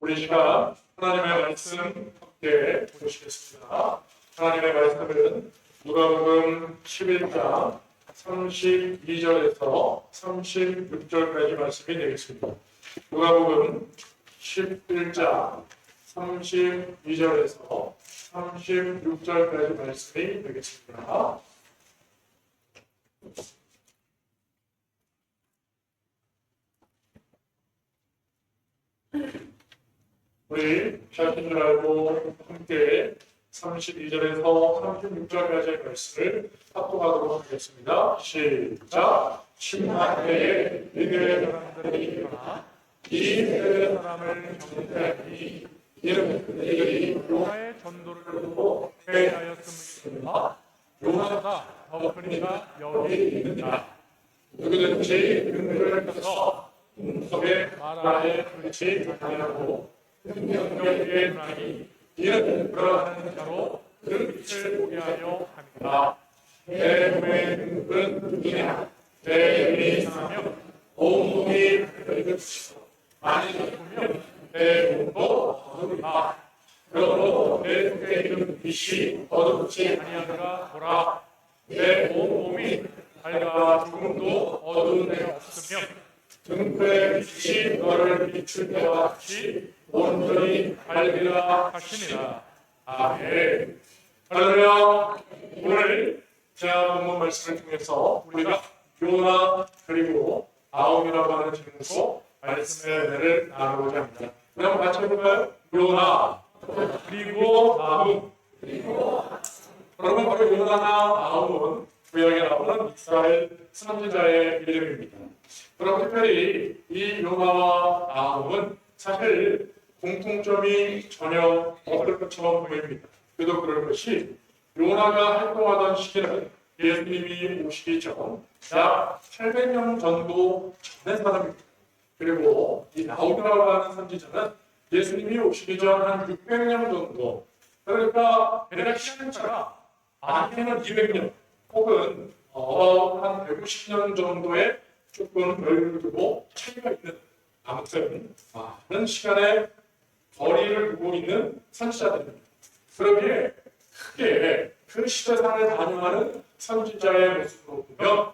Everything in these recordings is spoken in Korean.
우리 시간 하나님의 말씀 함께 보시겠습니다. 하나님의 말씀은 누가복음 11장 32절에서 36절까지 말씀이 되겠습니다. 누가복음 11장 32절에서 36절까지 말씀이 되겠습니다. 우리 잘하신 줄 알고 함께 32절에서 36절까지의 말씀을 합독하도록 하겠습니다. 시작! 심판때에 니느웨 사람들이 일어나 이 세대 사람을 정죄하니 이는 그들이 요나의 전도를 듣고 회개하였음이니라. 요나보다 더 큰 이가 여기 있느니라. 누구든지 그들을 펴서 운석에 마라에 불지 아니하고 능력의 문화니 이는 그러한 자로 그 빛을 보게 하려 합니다. 내 몸의 능력은 누구냐? 내 몸이 상하며 온몸이 붉으시고 많이 아프면 내 몸도 어두우리라. 그러므로 내 속에 있는 빛이 어둡지 아니하리라 보라. 내 온몸이 밝아 조금도 어두운 데가 없으며 등불의 빛이 너를 비출 때와 같이 온전히 밝으라 하시니라. 아멘. 할렐루야. 오늘 제가 본문 말씀을 통해서 우리가 요나 그리고 나홈이라고 하는 제목으로 말씀의 은혜를 나누고자 합니다. 우리 한번 같이 해볼까요? 요나 그리고 나홈. 여러분, 바로 요나나 나홈은 구약에 나오는 이스라엘 선지자의 이름입니다. 그럼 특별히 이 요나와 나홈은 사실 공통점이 전혀 없을 것처럼 보입니다. 그래도 그럴 것이 요나가 활동하던 시기는 예수님이 오시기 전 약 800년 정도 전의 사람입니다. 그리고 이 나홈이라고 하는 선지자는 예수님이 오시기 전 한 600년 정도, 그러니까 대략 시간차가 많게는 200년 혹은 한 150년 정도의 조금 여유를 두고 차이가 있는, 아무튼 많은 시간의 거리를 두고 있는 선지자들입니다. 그러기에 크게 그 시대상을 반영하는 선지자의 모습으로 보면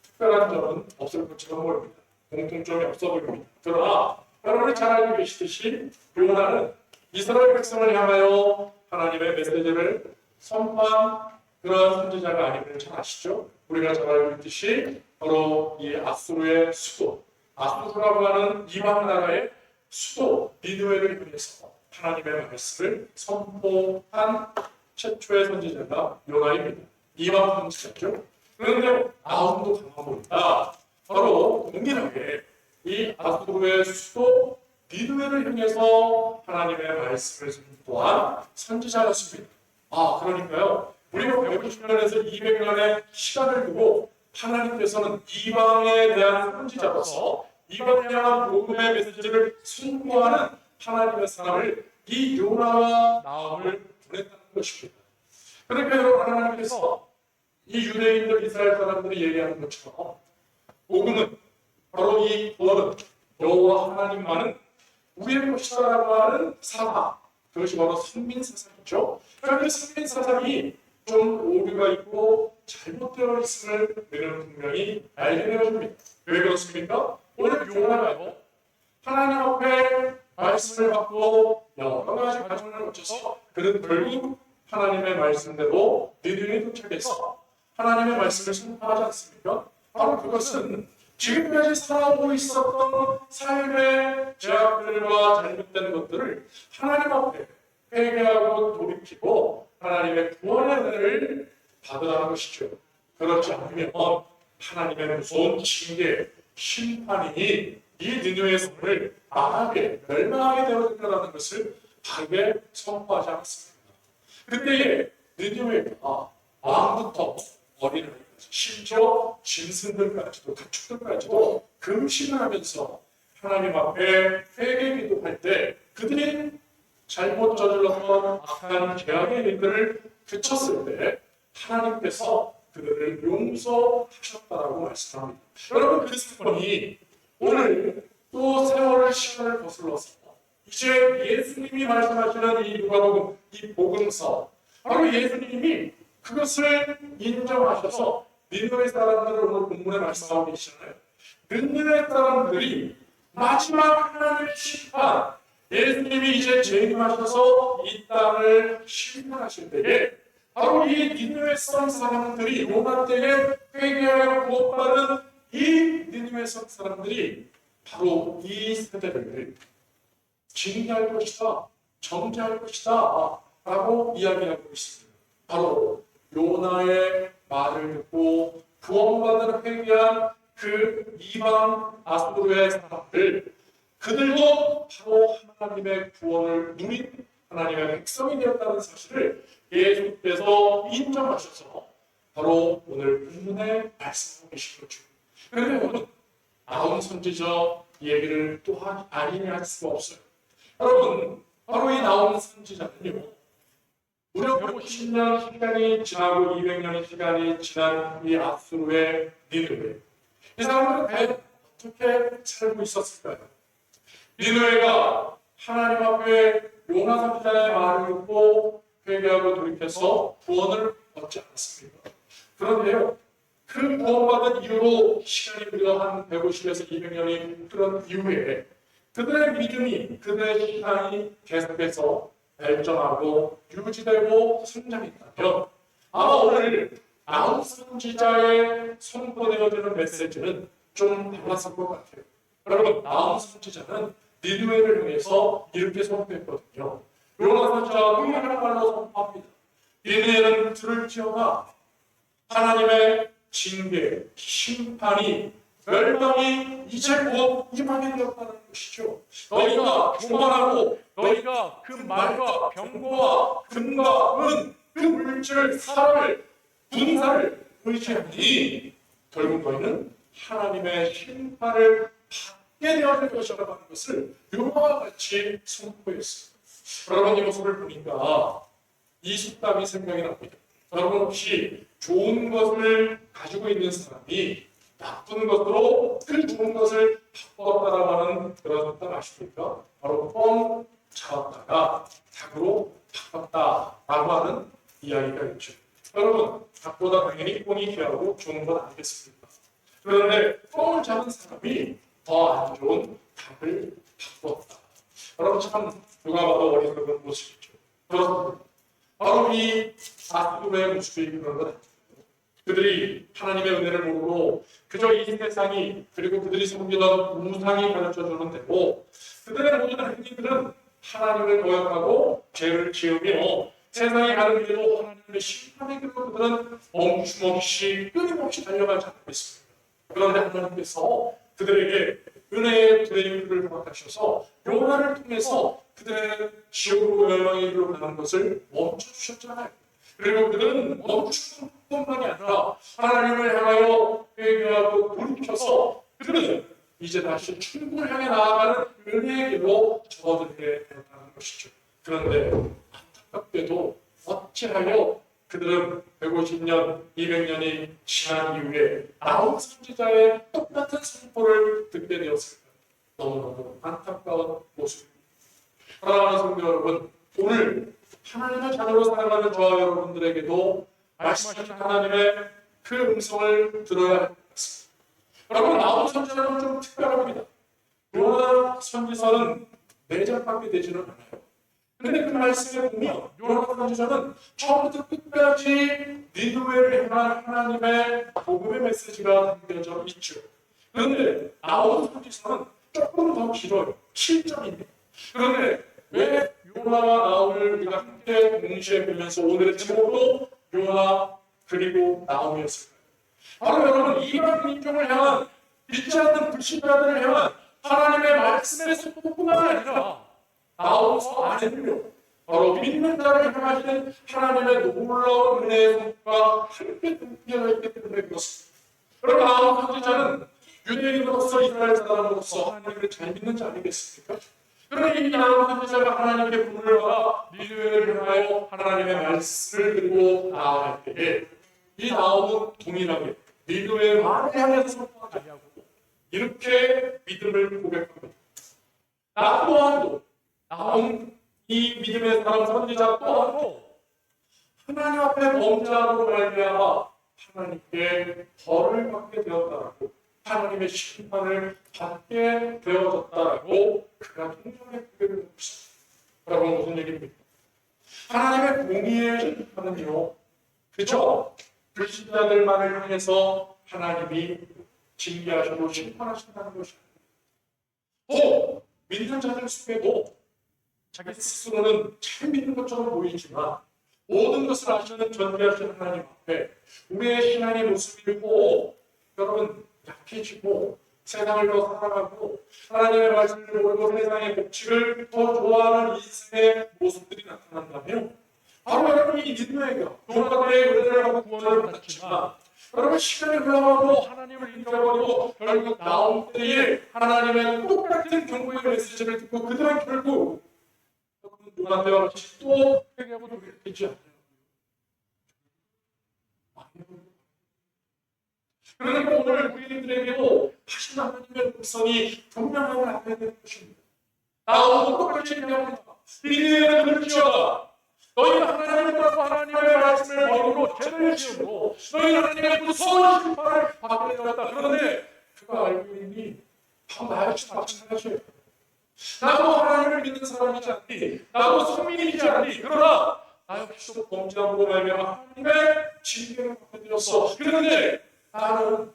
특별한 점은 없을 것처럼 보입니다. 공통점이 없어 보입니다. 그러나 여러분이 잘 알고 계시듯이 요나는 이스라엘 백성을 향하여 하나님의 메시지를 선포한 그런 선지자가 아님을 잘 아시죠? 우리가 잘 알고 있듯이 바로 이 아수르의 수도, 아수르라고 하는 이방 나라의 수도 니느웨를 향해서 하나님의 말씀을 선포한 최초의 선지자가 요나입니다. 이방 선지자죠. 그런데 나홈도 강한 겁니다. 바로 동일하게 이 아수르의 수도 니느웨를 향해서 하나님의 말씀을 선포한 선지자였습니다. 그러니까요, 우리가 150년에서 200년의 시간을 두고 하나님께서는 이방에 대한 선지자로서 이방을 향한 복음의 메시지를 선포하는 하나님의 사람을 이 요나와 나홈을 보냈다는 것입니다. 그러니까 여러분, 하나님께서 이 유대인들 이스라엘 사람들이 얘기하는 것처럼 복음은 바로 이 구원은 여호와 하나님만은 우리의 것이다라고 하는 사상, 그것이 바로 선민사상이죠. 그런데 선민사상이 좀 오류가 있고 잘못되어 있음을 우리는 분명히 알게 되어줍니다. 왜 그렇습니까? 오늘 요나가요, 하나님 앞에 말씀을 받고 여러 가지 과정을 거쳐서 그는 결국 하나님의 말씀대로 니느웨에 도착해서 하나님의 말씀을 선포하지 않습니까? 바로 그것은 지금까지 살아오고 있었던 삶의 죄악들과 잘못된 것들을 하나님 앞에 회개하고 돌이키고 하나님의 구원의 은혜를 받으라는 것이죠. 그렇지 않으면 하나님의 무서운 징계, 심판이 이 니느웨의 성을 망하게, 멸망하게 되어진다는 것을 바르게 선포하지 않았습니다. 그때에 니느웨가 왕부터 어린아이까지, 심지어 짐승들까지도, 가축들까지도 금식을 하면서 하나님 앞에 회개 기도할 때 그들이 잘못 저질렀던 악한 죄악의 일들을 그쳤을 때 하나님께서 그들을 용서하셨다라고 말씀합니다. 여러분, 그 사건이 오늘 또 세월의 시간을 거슬러서 이제 예수님이 말씀하시는 이 누가복음, 이 복음서, 바로 예수님이 그것을 인정하셔서 니느웨 사람들을 오늘 본문에 말씀하고 계시잖아요. 니느웨 사람들이 마지막 하나님의 심판, 예수님이 이제 재림하셔서 이 땅을 심판하실 때에 바로 이 니느웨 사람들이 로마 때에 회개하여 구원받은 이 니느웨 사람들이 바로 이 세대를 징계할 것이다, 정죄할 것이다 라고 이야기하고 있습니다. 바로 요나의 말을 듣고 구원받은 회개한 그 이방 아수르의 사람들, 그들도 바로 하나님의 구원을 누린 하나님의 백성이 되었다는 사실을 예수께서 인정하셔서 바로 오늘 본문에 말씀하고 계신 거죠. 그런데 여러분, 나온 선지자 얘기를 또한 아니할 수가 없어요. 여러분, 바로 이 나온 선지자는요, 무려 150년 시간이 지나고 200년의 시간이 지난 이 아수르의 니느웨, 이 사람들은 과연 어떻게 살고 있었을까요? 니느웨가 하나님 앞에 요나 선지자의 말을 듣고 회개하고 돌이켜서 구원을 얻지 않았습니까? 그런데요, 그 구원받은 이후로 시간이 무려 한 150에서 200년이 흐른 이후에 그들의 믿음이, 그들의 신앙이 계속해서 발전하고 유지되고 성장했다면 아마 오늘 나온 선지자의 선포되어지는 메시지는 좀 달랐을 것 같아요. 여러분, 나온 선지자는 니느웨를 향해서 이렇게 선포했거든요. 요나 선지자가 분명한 말로 선포합니다. 니느웨는 들을지어다 하나님의 징계, 심판이, 멸망이 이제 곧 임하게 되었다는 것이죠. 너희가 교만하고 너희가 그 말과 병거와 금과 은, 그 물질, 사람을, 군사를 의지하니 결국 너희는 하나님의 심판을 받게 되어질 것이라고 하는 것을 요나와 같이 선포했습니다. 여러분, 이 모습을 보니까 이 속담이 생각이 납니다. 여러분, 혹시 좋은 것을 가지고 있는 사람이 나쁜 것으로 그 좋은 것을 바꿨다라고 하는 그런 속담 아십니까? 바로 뻥 잡았다가 닭으로 바꿨다라고 하는 이야기가 있죠. 여러분, 닭보다 당연히 뻥이 귀하고 좋은 건 아니겠습니까? 그런데 뻥을 잡은 사람이 더 안 좋은 닭을 바꿨다. 여러분, 참 누가 봐도 어리석은 모습이죠. 그렇습니다. 바로 이 아수르의 모습이 그런 것 같아요. 그들이 하나님의 은혜를 모르고 그저 이 세상이, 그리고 그들이 섬기던 우상이 가르쳐주는 대로 그들의 모든 행위들은 하나님을 거역하고 죄를 지으며 세상이 가는 길로 하나님의 심판의 길로 그들은 멈춤없이 끊임없이 달려가지 않고 있습니다. 그런데 하나님께서 그들에게 은혜의 브레이크를 허락하셔서 요나를 통해서 그들의 지옥으로 멸망의 길로 가는 것을 멈춰주셨잖아요. 그리고 그들은 멈추는 뿐만이 아니라 하나님을 향하여 회개하고 돌이켜서 그들은 이제 다시 천국을 향해 나아가는 은혜의 길로 접어들게 되었다는 것이죠. 그런데 안타깝게도 어찌하여 그들은 150년, 200년이 지난 이후에 나온 선지자의 똑같은 선포를 듣게 되었을까? 너무너무 안타까운 모습입니다. 사랑하는 성도 여러분, 오늘 하나님의 자녀로 살아가는 저와 여러분들에게도 말씀하신 하나님의 그 음성을 들어야 할 것 같습니다. 여러분, 나온 선지자는 좀 특별합니다. 요나 선지자는 내장밖에 되지는 않아요. 그런데 그 말씀에 보면 요나 선지자는 처음부터 끝까지 니느웨를 향한 하나님의 복음의 메시지가 담겨져 있죠. 그런데 나온 선지자는 조금 더 길어요. 7절입니다. 그런데 왜 요나와 나움을 우리가 함께 동시에 보면서 오늘의 제목도 요나 그리고 나움이었을까요? 바로 여러분, 이방 민족을 향한, 믿지 않는 불신자들을 향한 하나님의 말씀의 선포뿐만 아니라 나오서 안에는요, 바로 믿는 자를 향하시는 하나님의 놀라운 은혜의 선포가 함께 담겨져 있기 때문에 그렇습니다. 여러분, 나온 선지자는 유대인으로서 이스라엘 사람으로서 하나님을 잘 믿는 자 아니겠습니까? 그러니 이 나온 선지자가 하나님께 부름을 받아 니느웨를 향하여 하나님의 말씀을 들고 나아갈 때에 이 나옴은 동일하게 니느웨의 말을 향해서 선포하지 아니하고 이렇게 믿음을 고백합니다. 나 또한도 나온 이 믿음의 사람 선지자 또한도 하나님 앞에 범죄함으로 말미암아 하나님께 벌을 받게 되었다라고, 하나님의 심판을 받게 되어졌다라고 그가 통장에 고개를 들고 있습니다. 여러분, 무슨 얘기입니까? 하나님의 공의의 심판은요, 그죠? 불신자들만을 향해서 하나님이 징계하시고 심판하신다는 것입니다. 또 믿는 자들 속에도 자기 스스로는 잘 믿는 것처럼 보이지만 모든 것을 아시는 전지하신 하나님 앞에 우리의 신앙의 모습이 꼭 여러분 약해지고 세상을 더 사랑하고 하나님의 말씀을 모르고 세상의 법칙을 더 좋아하는 인생의 모습들이 나타난다면 바로 여러분이 니느웨가 도마가의 은혜를 하고 구원을 받았지만 여러분 시간이 흘러가고 하나님을 잊어버리고 결국 나온 때에 하나님의 똑같은 경고의 메시지를 듣고 그들은 결국 누나들과 같이 또 회개하고 돌이키지 않아요. 그러니까 오늘 우리들에게도 하신 하나님의 음성이 분명함을 알아야 되는 것입니다. 나오고 똑같이 얘기합니다. 이들은 그럴지어다. 너희가 하나님을 떠나서 하나님의 말씀을 버리고 죄를 지으므로 너희는 하나님의 무서운 심판을 받게 되었다. 그런데 그가 알고 있니? 다 나같이 마찬가지예요. 나도 하나님을 믿는 사람이지 않니? 나도 성민이지 않니? 그러나 나 역시도 범죄함으로 말미암아 하나님의 징계를 받게 되었어. 그런데 나는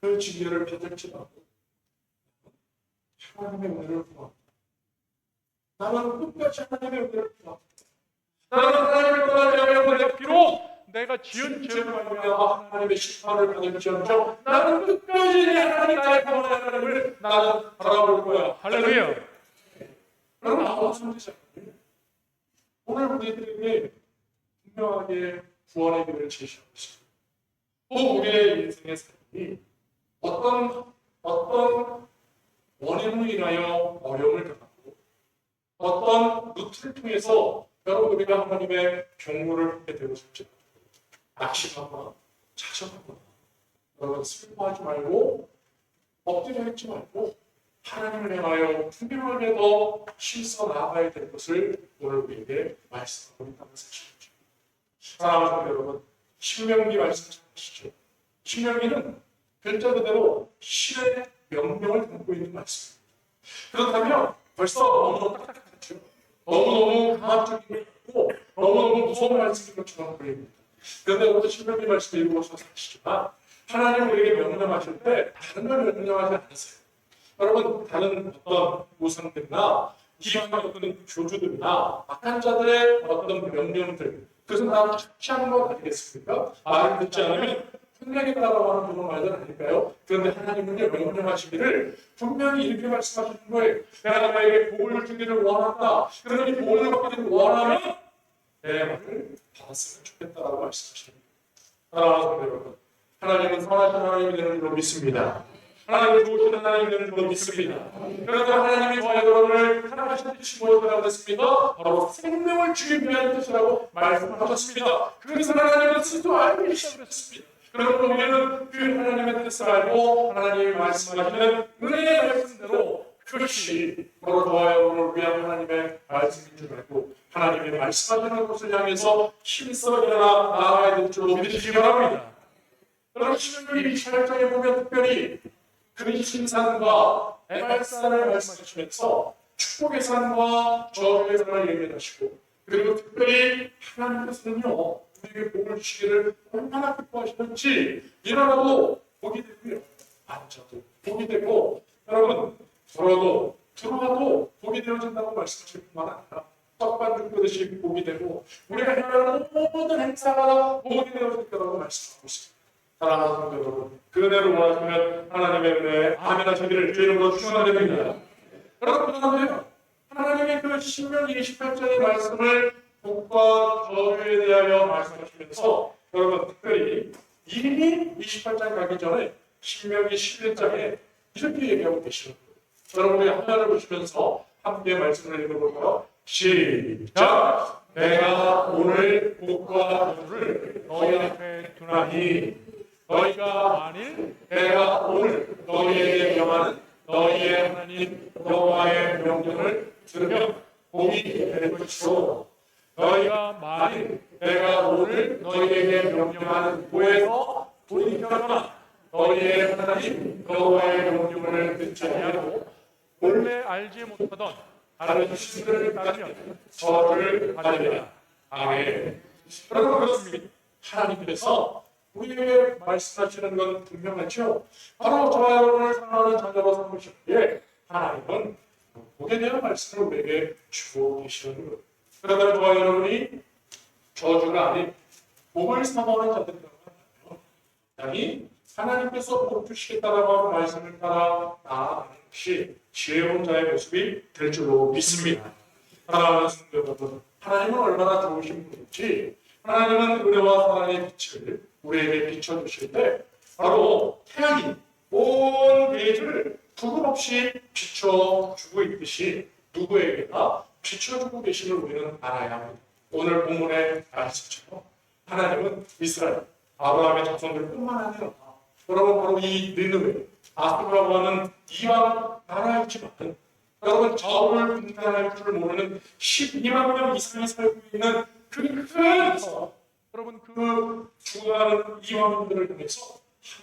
그 징계를 받을지라도 하나님의 은혜를 구합니다. 나는 끝까지 하나님의 은혜를 구합니다. 나는 하나님을 떠나지 않으려고 비록 내가 지은 죄를 말미암아 하나님의 심판을 받을지언정 나는 끝까지 하나님 나의 구원의 하나님을 나는 바라볼 거야. 할렐루야. 여러분, 나와 선지자님, 오늘 우리들에게 분명하게 구원의 길을 제시하고 있습니다. 또 우리의 인생의 삶이 어떤 원인으로 인하여 어려움을 당하고 어떤 루트를 통해서 여러분 우리가 하나님의 경고를 하게 되었을지 낙심하거나 자책하거나 여러분 슬퍼하지 말고 엎드려 있지 말고 하나님을 향하여 분명하게 더 힘써 나아가야 될 것을 오늘 우리에게 말씀하고 있다는 사실이죠. 사랑하는 여러분, 신명기 말씀 잘 아시죠? 신명기는 글자 그대로 신의 명령을 담고 있는 말씀입니다. 그렇다면 벌써 너무너무 딱딱하죠. 너무너무 강압적인 것 같고 너무너무 무서운 말씀인 것처럼 보입니다. 그런데 오늘 신명기 말씀 읽어보셔서 아시지만 하나님 우리에게 명령하실 때 다른 걸 명령하지 않으세요. 여러분, 다른 어떤 우상들이나 이방의 어떤 교주들이나 악한 자들의 어떤 명령들, 그것은 다 착취하는 것 아니겠습니까? 말을 듣지 않으면 분명히 따라가는 그런 말들 아닐까요? 그런데 하나님은 명령하시기를 분명히 이렇게 말씀하시는 거예요. 내가 너에게 복을 주기를 원한다. 그러니 복을 받기를 원하면 내 말을 받았으면 좋겠다라고 말씀하십니다. 사랑하는 여러분, 하나님은 선하신 하나님이 되는 줄로 믿습니다. 하나님은 좋으신 하나님이 되는 줄로 믿습니다. 그런데 하나님이 저와 여러분을 사랑하신 뜻이 무엇이라고 했습니까? 바로 생명을 주기 위한 뜻이라고 말씀하셨습니다. 그래서 하나님은 스스로 알고 계시다고 했습니다. 그러므로 우리는 그 하나님의 뜻을 알고 하나님이 말씀하시는 은혜의 말씀대로 그것이 바로 저와 여러분을 위한 하나님의 말씀인 줄 알고 하나님의 말씀하시는 것을 향해서 힘써 일어나 나아가야 될 줄로 믿으시기 바랍니다. 여러분, 신명기 28장에 보면 특별히 그리신 산과 에발산을 말씀하시면서 축복의 산과 저주의 산을 예언하시고 그리고 특별히 하나님께서는요 우리에게 복을 주시기를 얼마나 기뻐하시는지 일어나도 복이 되고요 앉아도 복이 되고 여러분 걸어도 들어가도 복이 되어진다고 말씀하실 뿐만 아니라 떡반 죽듯이 복이 되고 우리가 행하는 모든 행사가 복이 되어질 거라고 말씀하고 있습니다. 사랑하는 여러분, 그 은혜를 원하시면 하나님의 은혜에 아멘 하시기를 주의 이름으로 축원드립니다. 여러분, 그런데요 하나님의 그 신명기 28장의 말씀을 복과 저주에 대하여 말씀하시면서 여러분 특별히 이미 28장 가기 전에 신명기 11장에 이렇게 얘기하고 계시는 거예요. 여러분, 우리 화면을 보시면서 함께 말씀을 읽어볼까요? 시작! 내가 오늘 복과 저주를 너희 앞에 두나니 너희가 만일 내가 오늘 너희에게 명하는 너희의 하나님 여호와의 명령을 들으면 복이 될 것이요 너희가 만일 내가 오늘 너희에게 명령하는 도에서 돌이켜거나 너희의 하나님 여호와의 명령을 듣지 아니하고 본래 알지 못하던 다른 신들을 따르면 저를 받으리라. 아멘. 여러분 그렇습니다. 하나님께서 우리에게 말씀하시는 건 분명하죠. 바로 저와 여러분을 사랑하는 자녀로 삼으셨기에 하나님은 복에 대한 말씀을 우리에게 주고 계시는 거예요. 그러나 저와 여러분이 저주가 아닌 복을 사모하는 자들이라고 한다면 당연히 하나님께서 복 주시겠다라고 하는 말씀을 따라 나아가는 것이 지혜로운 자의 모습이 될 줄로 믿습니다. 사랑하는 성도 여러분, 하나님은 얼마나 좋으신 분인지 하나님은 은혜와 사랑의 빛을 우리에게 비춰주실 때 바로 태양이 온 대지를 두금 없이 비춰주고 있듯이 누구에게나 비춰주고 계심을 우리는 알아야 합니다. 오늘 본문의 말씀처럼 하나님은 이스라엘, 아브라함의 자손들뿐만 아니라 여러분 바로 이 느느웨, 아수라고 하는 이방 나라이지만 여러분 좌우를 분간할 줄 모르는 12만 명 이상이 살고 있는 그 큰 성, 여러분 그 죽어가는 이방인들을 통해서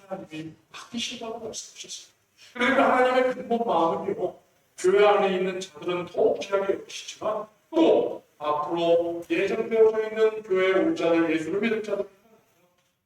하나님이 바뀌신다고 말씀하셨습니다. 그러니까 하나님의 근본 마음이요 교회 안에 있는 자들은 더욱 귀하게 여기시지만 또 앞으로 예정되어져 있는 교회에 올 자들, 예수를 믿을 자들,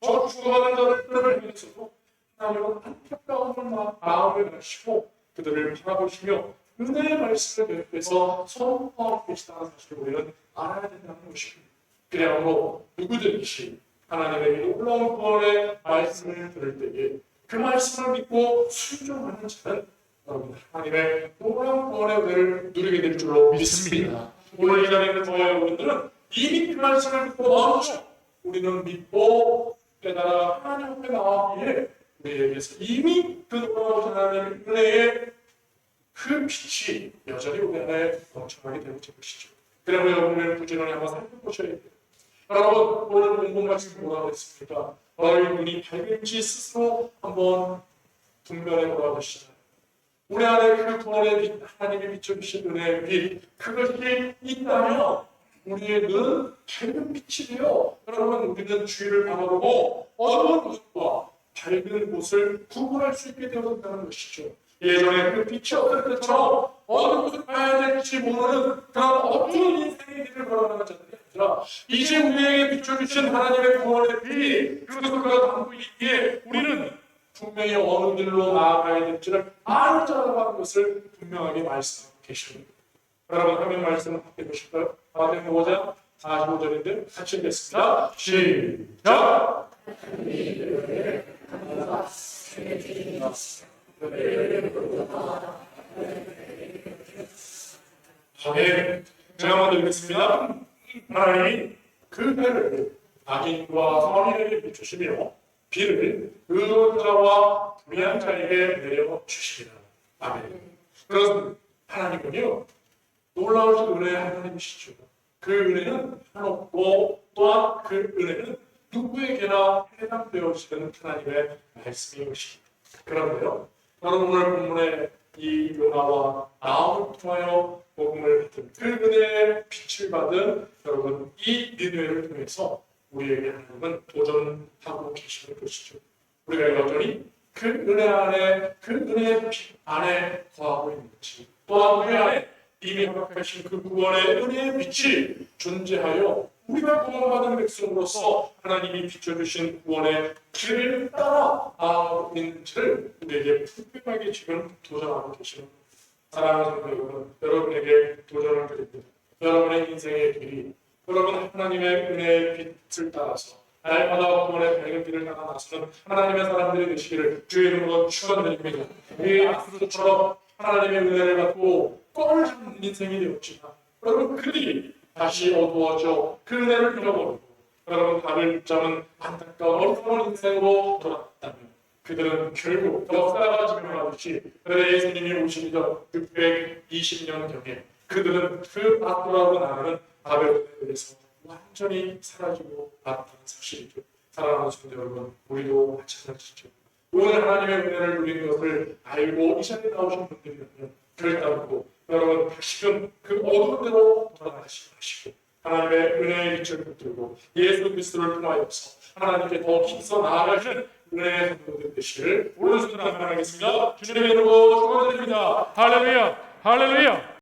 저 죽어가는 자들을 위해서도 하나님은 안타까운 마음을 가지고 그들을 바라보시며 은혜의 말씀을 계속해서 선포하고 계시다는 사실을 우리는 알아야 된다는 것입니다. 그야말로 누구든지 하나님의 놀라운 구원의 말씀을 들을 때에 그 말씀을 믿고 순종하는 자는 여러분 하나님의 놀라운 구원의 은혜를 누리게 될 줄로 믿습니다. 오늘 이 자리에 있는 저와 여러분들은 이미 그 말씀을 믿고 먼저 우리는 믿고 깨달아 하나님 앞에 나왔기에 우리에게서 이미 그 놀라운 하나님의 은혜의 그 빛이 여전히 우리 안에 넘쳐나게 되는 것이죠. 그러면 여러분을 부지런히 한번 살펴보셔야 돼요. 여러분 오늘 본문 말씀 뭐라고 했습니까? 너희 눈이 밝을지 스스로 한번 분별해 보라고 하시잖아요. 우리 안에 그 구원의 빛, 하나님이 비춰주신 은혜의 빛, 그것이 있다면 우리의 눈은 밝은 빛이 되어 여러분 우리는 주위를 바라보고 어두운 곳과 밝은 곳을 구분할 수 있게 되어진다는 것이죠. 예전에 그 빛이 없을 때처럼 어느 곳을 가야 될지 모르는 그런 어두운 인생의 길을 걸어가는 자들이 아니라 이제 우리에게 비춰주신 하나님의 구원의 빛, 그것을 우리가 담고 있기에 우리는 분명히 어느 길로 나아가야 될지를 아는 자라고 하는 것을 분명하게 말씀하고 계십니다. 여러분 하면 말씀을 함께 보실까요? 마태복음 5장 45절인데 같이 읽겠습니다. 시작! 네, 제가 먼저 읽겠습니다. 하나님이 그 해를 악인과 선인에게 비추시며 비를 의로운 자와 불의한 자에게 내려 주시리라. 아멘. 그렇습니다. 하나님은요 놀라우신 은혜의 하나님이시죠. 그 은혜는 한없고 또한 그 은혜는 누구에게나 해당되어지는 하나님의 말씀인 것입니다. 그런데요 여러분 오늘 본문의 이 요나와 나홈을 통하여 복음을 받은 그 은혜의 빛을 받은 여러분 이 니느웨를 통해서 우리에게 하나님은 도전하고 계시는 것이죠. 우리가 여전히 그 은혜 안에 그 은혜의 빛 안에 거하고 있는지 또한 우리 안에 이미 허락하신 그 구원의 은혜의 빛이 존재하여 우리가 구원받은 백성으로서 하나님이 비춰주신 구원의 길을 따라 나아가고 있는지를 우리에게 분명하게 지금 도전하고 계시는 겁니다. 사랑하는 성도 여러분, 여러분에게 도전을 드립니다. 여러분의 인생의 길이 여러분 하나님의 은혜의 빛을 따라서 날마다 구원의 밝은 길을 따라 나서는 하나님의 사람들이 되시기를 주의 이름으로 축원드립니다. 이 악수처럼 하나님의 은혜를 받고 꼴을 잡는 인생이 되었지만 여러분 그들이 다시 어두워져 그 은혜를 잃어버리고 여러분 발을 붙잡은 안타까운 어려운 인생으로 돌아갔다면 그들은 결국 역사가 증명하듯이 예수님이 오시기 전 620년경에 그들은 그 아수라로 나가는 바벨론에서 완전히 사라지고 말았다는 사실이죠. 사랑하는 성도 여러분, 우리도 마찬가지죠. 오늘 하나님의 은혜를 누린 것을 알고 이 자리에 나오신 분들이면요, 결단코 여러분 다시금 그 어두운 데로 돌아가시지 마시고 하나님의 은혜의 빛을 붙들고 예수 그리스도를 통하여서 하나님께 더 힘써 나아가시는 은혜의 성도들 되시를 오늘 순간 감사하겠습니다. 주님의 이름으로 축원드립니다. 할렐루야, 할렐루야.